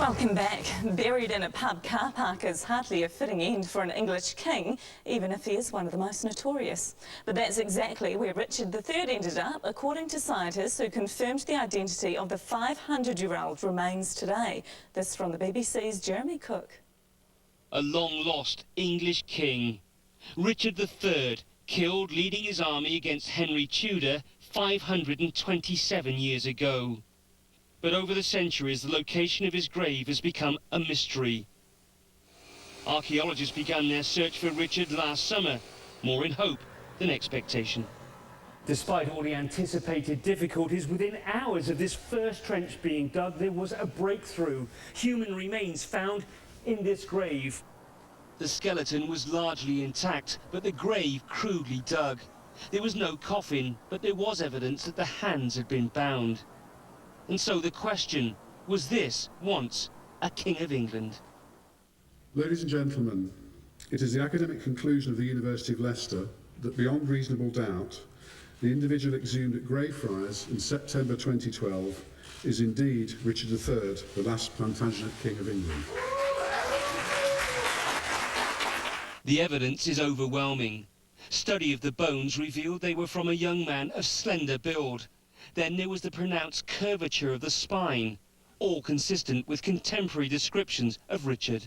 Welcome back. Buried in a pub car park is hardly a fitting end for an English king, even if he is one of the most notorious. But that's exactly where Richard III ended up, according to scientists who confirmed the identity of the 500-year-old remains today. This from the BBC's Jeremy Cook. A long-lost English king. Richard III, killed leading his army against Henry Tudor 527 years ago. But over the centuries, the location of his grave has become a mystery. Archaeologists began their search for Richard last summer, more in hope than expectation. Despite all the anticipated difficulties, within hours of this first trench being dug, there was a breakthrough. Human remains found in this grave. The skeleton was largely intact, but the grave crudely dug. There was no coffin, but there was evidence that the hands had been bound. And so the question, was this once a King of England? Ladies and gentlemen, it is the academic conclusion of the University of Leicester that beyond reasonable doubt, the individual exhumed at Greyfriars in September 2012 is indeed Richard III, the last Plantagenet King of England. The evidence is overwhelming. Study of the bones revealed they were from a young man of slender build. Then there was the pronounced curvature of the spine, all consistent with contemporary descriptions of Richard.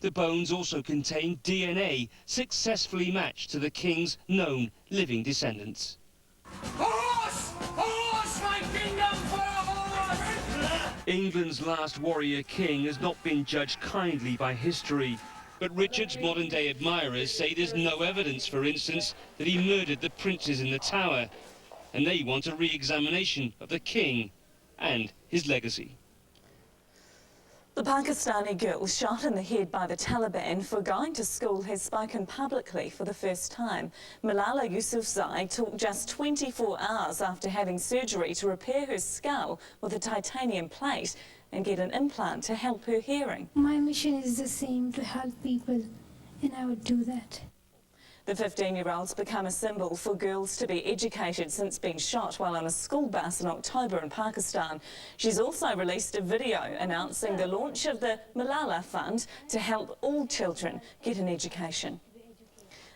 The bones also contained DNA successfully matched to the king's known living descendants. A horse! A horse, my kingdom for a horse! England's last warrior king has not been judged kindly by history. But Richard's modern-day admirers say there's no evidence, for instance, that he murdered the princes in the Tower. And they want a re-examination of the king and his legacy. The Pakistani girl shot in the head by the Taliban for going to school has spoken publicly for the first time. Malala Yousafzai took just 24 hours after having surgery to repair her skull with a titanium plate and get an implant to help her hearing. My mission is the same, to help people, and I would do that. The 15-year-old's become a symbol for girls to be educated since being shot while on a school bus in October in Pakistan. She's also released a video announcing the launch of the Malala Fund to help all children get an education.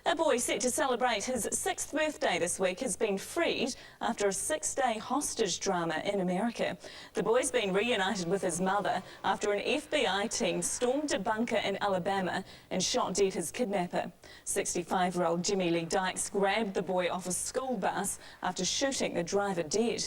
A boy set to celebrate his 6th birthday this week has been freed after a 6-day hostage drama in America. The boy's been reunited with his mother after an FBI team stormed a bunker in Alabama and shot dead his kidnapper. 65-year-old Jimmy Lee Dykes grabbed the boy off a school bus after shooting the driver dead.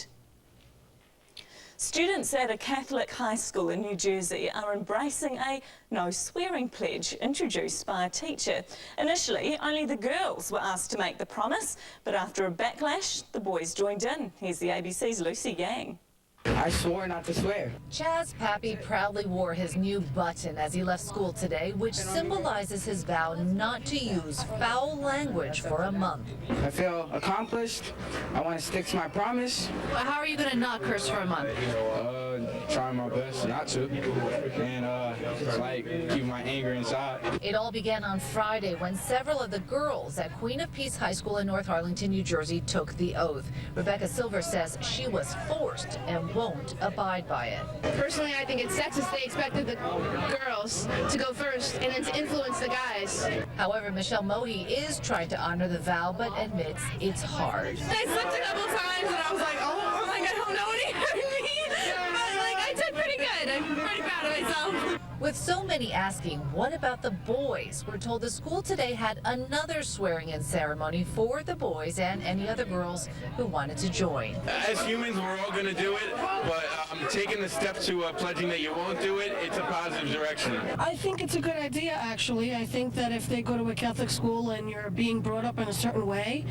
Students at a Catholic high school in New Jersey are embracing a no swearing pledge introduced by a teacher. Initially, only the girls were asked to make the promise, but after a backlash, the boys joined in. Here's the ABC's Lucy Yang. I swore not to swear. Chaz Pappy proudly wore his new button as he left school today, which symbolizes his vow not to use foul language for a month. I feel accomplished. I want to stick to my promise. Well, how are you going to not curse for a month? Trying my best not to, and keep my anger inside. It all began on Friday when several of the girls at Queen of Peace High School in North Arlington, New Jersey took the oath. Rebecca Silver says she was forced and won't abide by it. Personally, I think it's sexist they expected the girls to go first and then to influence the guys. However, Michelle Mohi is trying to honor the vow, but admits it's hard. I slipped a couple times and I was like, oh, I don't know what he heard me. But I did pretty good. I'm pretty proud of myself. With so many asking, what about the boys? We're told the school today had another swearing-in ceremony for the boys and any other girls who wanted to join. As humans, we're all going to do it, but taking the step to pledging that you won't do it, it's a positive direction. I think it's a good idea, actually. I think that if they go to a Catholic school and you're being brought up in a certain way,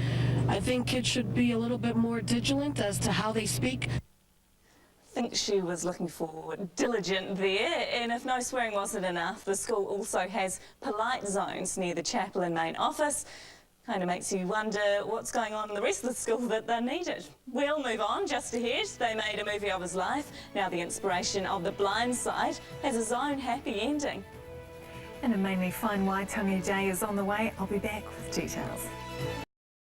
I think kids should be a little bit more vigilant as to how they speak. I think she was looking for diligent there, and if no swearing wasn't enough, the school also has polite zones near the chapel and main office. Kind of makes you wonder what's going on in the rest of the school that they're needed. We'll move on. Just ahead, they made a movie of his life. Now the inspiration of The Blind Side has its own happy ending. And a mainly fine Waitangi day is on the way. I'll be back with details.